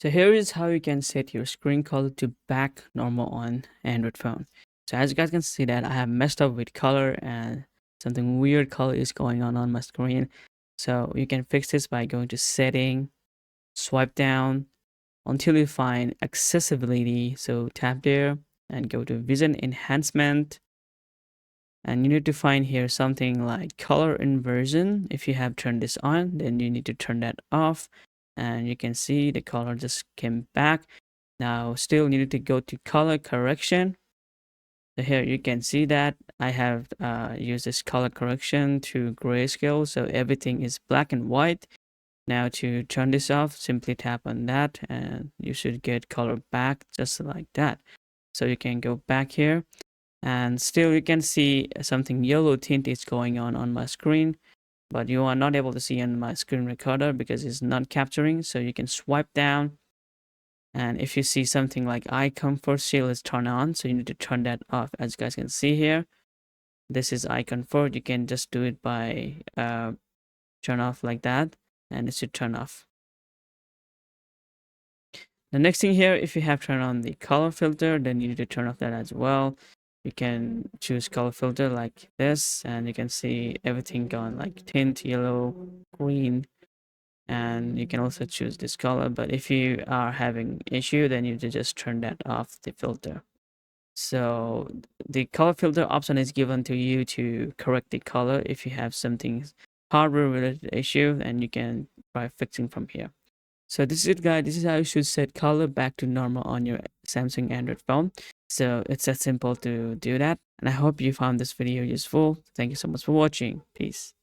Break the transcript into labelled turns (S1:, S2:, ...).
S1: So here is how you can set your screen color to back normal on Android phone. So as you guys can see that I have messed up with color and something weird color is going on my screen. So you can fix this by going to setting, swipe down until you find accessibility. So tap there and go to vision enhancement. And you need to find here something like color inversion. If you have turned this on, then you need to turn that off. And you can see the color just came back. Now still you need to go to color correction. So here you can see that I have used this color correction to grayscale. So everything is black and white. Now to turn this off, simply tap on that and you should get color back just like that. So you can go back here and still you can see something yellow tint is going on my screen, but you are not able to see on my screen recorder because it's not capturing. So you can swipe down, and if you see something like eye comfort shield is turned on, so you need to turn that off. As you guys can see here, this is eye comfort. You can just do it by turn off like that, and it should turn off. The next thing here, if you have turned on the color filter, then you need to turn off that as well. You can choose color filter like this, and you can see everything gone like tint, yellow, green, and you can also choose this color. But if you are having issue, then you need to just turn that off, the filter. So the color filter option is given to you to correct the color if you have something hardware related issue, and you can try fixing from here. So this is it, guys. This is how you should set color back to normal on your Samsung Android phone. So it's that simple to do that. And I hope you found this video useful. Thank you so much for watching. Peace.